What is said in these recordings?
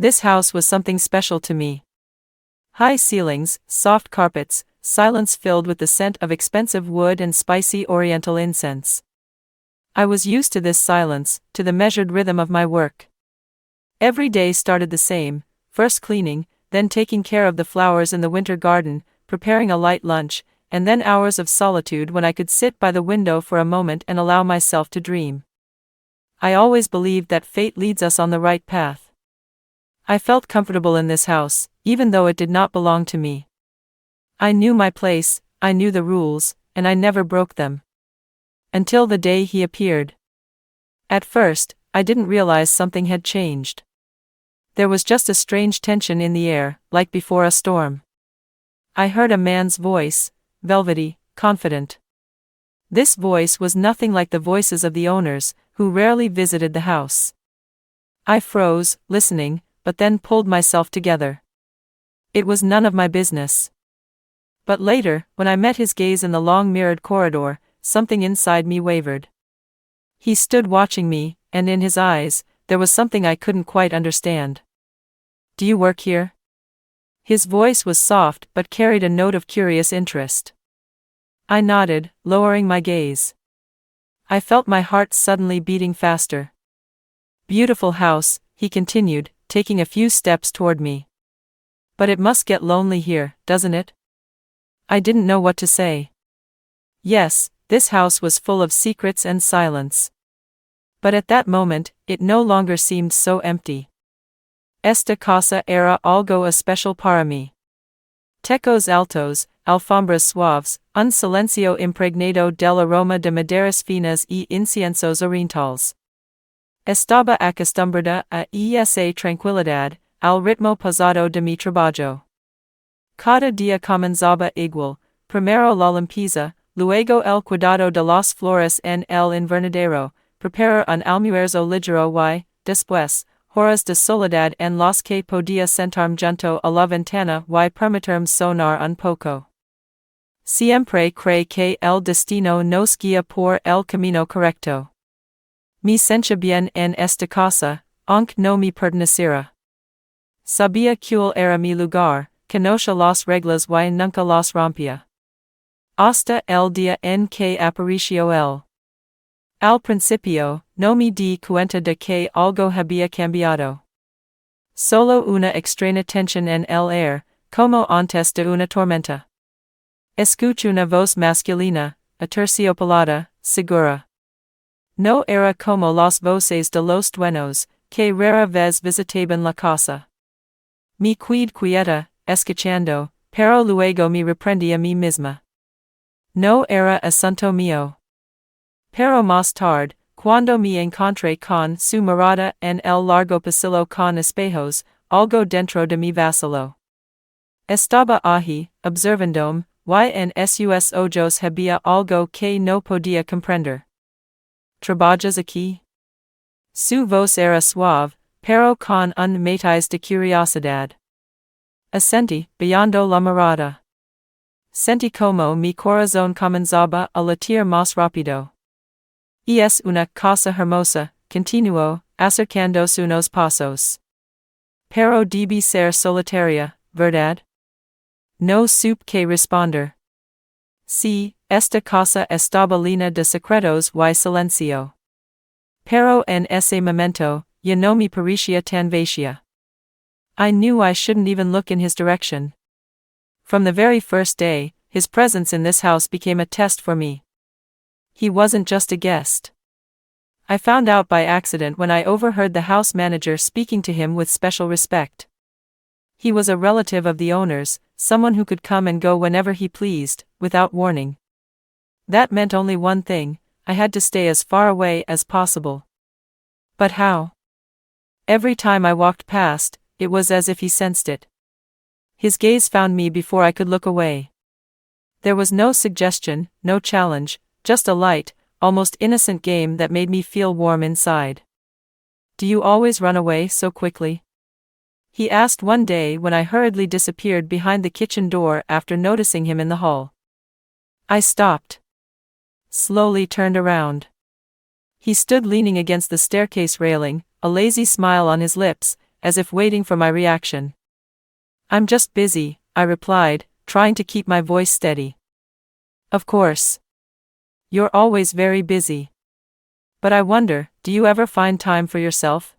This house was something special to me. High ceilings, soft carpets, silence filled with the scent of expensive wood and spicy oriental incense. I was used to this silence, to the measured rhythm of my work. Every day started the same, first cleaning, then taking care of the flowers in the winter garden, preparing a light lunch, and then hours of solitude when I could sit by the window for a moment and allow myself to dream. I always believed that fate leads us on the right path. I felt comfortable in this house, even though it did not belong to me. I knew my place, I knew the rules, and I never broke them. Until the day he appeared. At first, I didn't realize something had changed. There was just a strange tension in the air, like before a storm. I heard a man's voice, velvety, confident. This voice was nothing like the voices of the owners, who rarely visited the house. I froze, listening, but then pulled myself together. It was none of my business. But later, when I met his gaze in the long mirrored corridor, something inside me wavered. He stood watching me, and in his eyes, there was something I couldn't quite understand. "Do you work here?" His voice was soft but carried a note of curious interest. I nodded, lowering my gaze. I felt my heart suddenly beating faster. "Beautiful house," he continued, taking a few steps toward me. "But it must get lonely here, doesn't it?" I didn't know what to say. Yes, this house was full of secrets and silence. But at that moment, it no longer seemed so empty. Esta casa era algo especial para mí. Tecos altos, alfombras suaves, un silencio impregnado del aroma de maderas finas y inciensos orientales. Estaba acostumbrada a esa tranquilidad, al ritmo pesado de mi trabajo. Cada día comenzaba igual, primero la limpieza, luego el cuidado de las flores en el invernadero, preparar un almuerzo ligero y, después, horas de soledad en las que podía sentarme junto a la ventana y permitirme soñar un poco. Siempre creí que el destino nos guía por el camino correcto. Me sentía bien en esta casa, aunque no me perteneciera. Sabía cuál era mi lugar, conocía las reglas y nunca las rompía. Hasta el día en que apareció él. Al principio, no me di cuenta de que algo había cambiado. Solo una extraña tensión en el aire, como antes de una tormenta. Escuché una voz masculina, aterciopelada, segura. No era como las voces de los dueños, que rara vez visitaban la casa. Me quedé quieta, escuchando, pero luego me reprendí a mí misma. No era asunto mío. Pero más tarde, cuando me encontré con su mirada en el largo pasillo con espejos, algo dentro de mí vaciló. Estaba allí, observándome, y en sus ojos había algo que no podía comprender. ¿Trabajas aquí? Su voz era suave, pero con un matiz de curiosidad. Asentí, bajando la mirada. Sentí como mi corazón comenzaba a latir más rápido. Y es una casa hermosa, continuó, acercándose unos pasos. Pero debe ser solitaria, ¿verdad? No supe qué responder. Sí, esta casa estaba llena de secretos y silencio. Pero en ese momento, ya no me parecía tan vacía. I knew I shouldn't even look in his direction. From the very first day, his presence in this house became a test for me. He wasn't just a guest. I found out by accident when I overheard the house manager speaking to him with special respect. He was a relative of the owner's, someone who could come and go whenever he pleased, without warning. That meant only one thing: I had to stay as far away as possible. But how? Every time I walked past, it was as if he sensed it. His gaze found me before I could look away. There was no suggestion, no challenge, just a light, almost innocent game that made me feel warm inside. "Do you always run away so quickly?" he asked one day when I hurriedly disappeared behind the kitchen door after noticing him in the hall. I stopped. Slowly turned around. He stood leaning against the staircase railing, a lazy smile on his lips, as if waiting for my reaction. "I'm just busy," I replied, trying to keep my voice steady. "Of course. You're always very busy. But I wonder, do you ever find time for yourself?"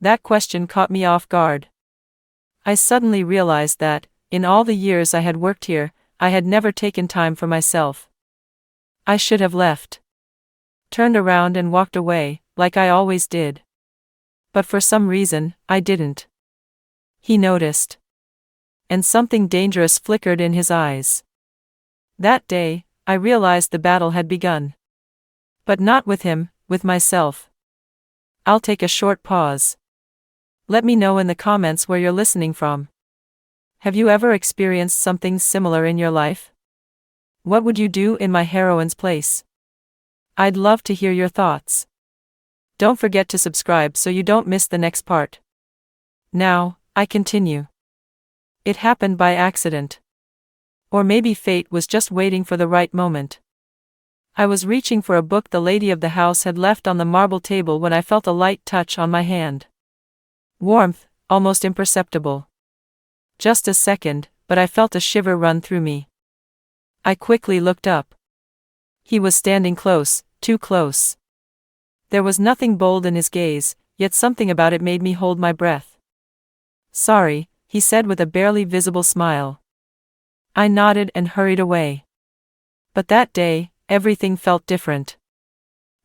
That question caught me off guard. I suddenly realized that, in all the years I had worked here, I had never taken time for myself. I should have left. Turned around and walked away, like I always did. But for some reason, I didn't. He noticed. And something dangerous flickered in his eyes. That day, I realized the battle had begun. But not with him, with myself. I'll take a short pause. Let me know in the comments where you're listening from. Have you ever experienced something similar in your life? What would you do in my heroine's place? I'd love to hear your thoughts. Don't forget to subscribe so you don't miss the next part. Now, I continue. It happened by accident. Or maybe fate was just waiting for the right moment. I was reaching for a book the lady of the house had left on the marble table when I felt a light touch on my hand. Warmth, almost imperceptible. Just a second, but I felt a shiver run through me. I quickly looked up. He was standing close, too close. There was nothing bold in his gaze, yet something about it made me hold my breath. "Sorry," he said with a barely visible smile. I nodded and hurried away. But that day, everything felt different.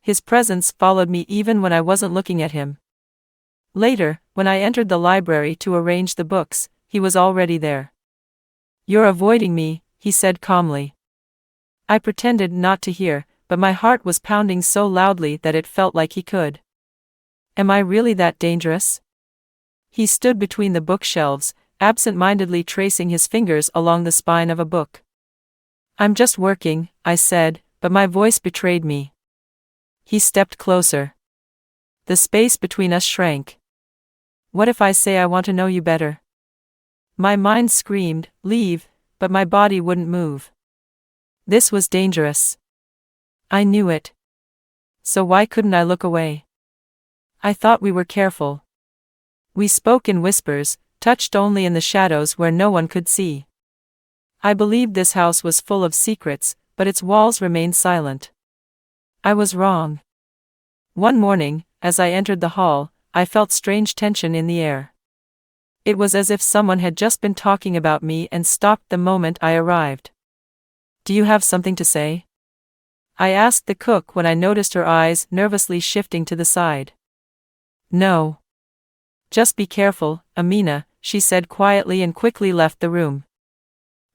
His presence followed me even when I wasn't looking at him. Later, when I entered the library to arrange the books, he was already there. "You're avoiding me," he said calmly. I pretended not to hear, but my heart was pounding so loudly that it felt like he could. Am I really that dangerous? He stood between the bookshelves, absent-mindedly tracing his fingers along the spine of a book. "I'm just working," I said, but my voice betrayed me. He stepped closer. The space between us shrank. "What if I say I want to know you better?" My mind screamed, "Leave," but my body wouldn't move. This was dangerous. I knew it. So why couldn't I look away? I thought we were careful. We spoke in whispers, touched only in the shadows where no one could see. I believed this house was full of secrets, but its walls remained silent. I was wrong. One morning, as I entered the hall, I felt strange tension in the air. It was as if someone had just been talking about me and stopped the moment I arrived. "Do you have something to say?" I asked the cook when I noticed her eyes nervously shifting to the side. "No. Just be careful, Amina," she said quietly and quickly left the room.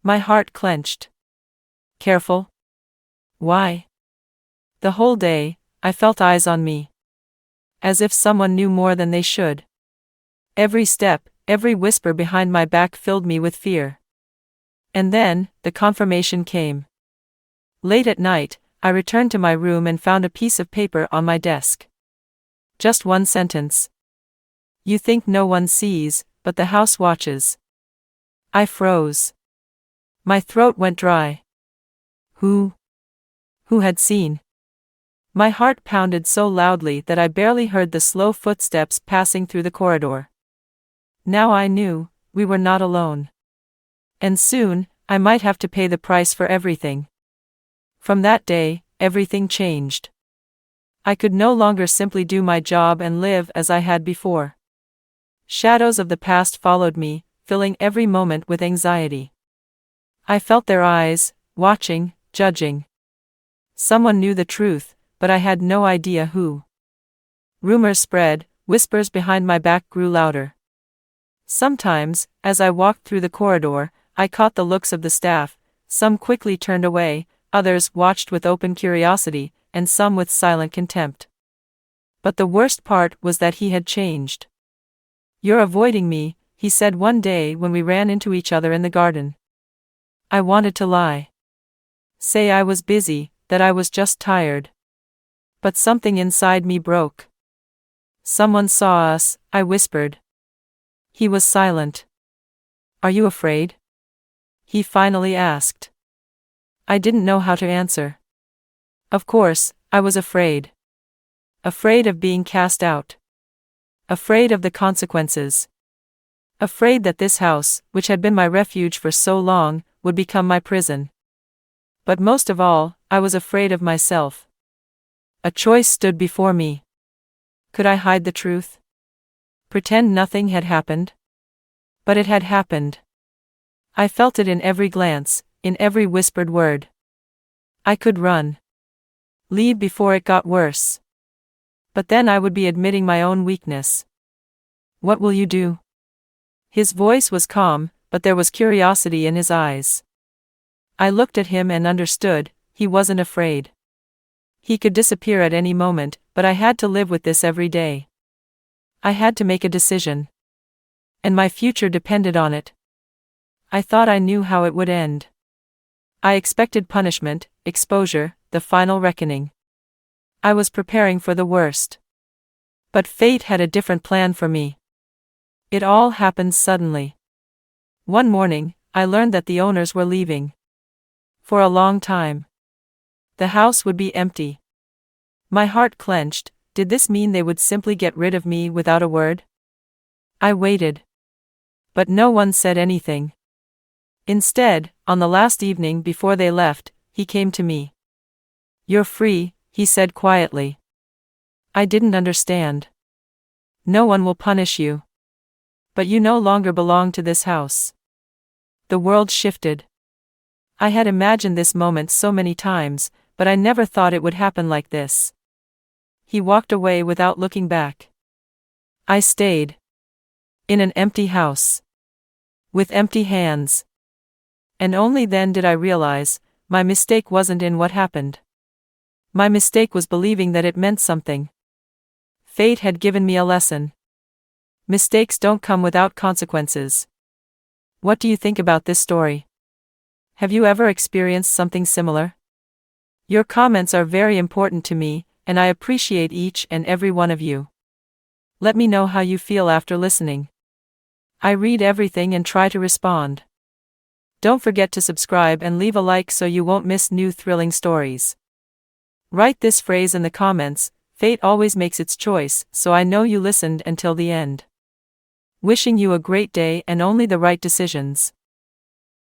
My heart clenched. Careful? Why? The whole day, I felt eyes on me. As if someone knew more than they should. Every step, every whisper behind my back filled me with fear. And then, the confirmation came. Late at night, I returned to my room and found a piece of paper on my desk. Just one sentence. "You think no one sees, but the house watches." I froze. My throat went dry. Who had seen? My heart pounded so loudly that I barely heard the slow footsteps passing through the corridor. Now I knew, we were not alone. And soon, I might have to pay the price for everything. From that day, everything changed. I could no longer simply do my job and live as I had before. Shadows of the past followed me, filling every moment with anxiety. I felt their eyes, watching, judging. Someone knew the truth, but I had no idea who. Rumors spread, whispers behind my back grew louder. Sometimes, as I walked through the corridor, I caught the looks of the staff. Some quickly turned away, others watched with open curiosity, and some with silent contempt. But the worst part was that he had changed. "You're avoiding me," he said one day when we ran into each other in the garden. I wanted to lie. Say I was busy, that I was just tired. But something inside me broke. "Someone saw us," I whispered. He was silent. "Are you afraid?" he finally asked. I didn't know how to answer. Of course, I was afraid. Afraid of being cast out. Afraid of the consequences. Afraid that this house, which had been my refuge for so long, would become my prison. But most of all, I was afraid of myself. A choice stood before me. Could I hide the truth? Pretend nothing had happened? But it had happened. I felt it in every glance, in every whispered word. I could run. Leave before it got worse. But then I would be admitting my own weakness. What will you do? His voice was calm, but there was curiosity in his eyes. I looked at him and understood, he wasn't afraid. He could disappear at any moment, but I had to live with this every day. I had to make a decision. And my future depended on it. I thought I knew how it would end. I expected punishment, exposure, the final reckoning. I was preparing for the worst. But fate had a different plan for me. It all happened suddenly. One morning, I learned that the owners were leaving. For a long time. The house would be empty. My heart clenched. Did this mean they would simply get rid of me without a word? I waited. But no one said anything. Instead, on the last evening before they left, he came to me. "You're free," he said quietly. I didn't understand. "No one will punish you. But you no longer belong to this house." The world shifted. I had imagined this moment so many times, but I never thought it would happen like this. He walked away without looking back. I stayed. In an empty house. With empty hands. And only then did I realize, my mistake wasn't in what happened. My mistake was believing that it meant something. Fate had given me a lesson. Mistakes don't come without consequences. What do you think about this story? Have you ever experienced something similar? Your comments are very important to me, and I appreciate each and every one of you. Let me know how you feel after listening. I read everything and try to respond. Don't forget to subscribe and leave a like so you won't miss new thrilling stories. Write this phrase in the comments: "Fate always makes its choice," so I know you listened until the end. Wishing you a great day and only the right decisions.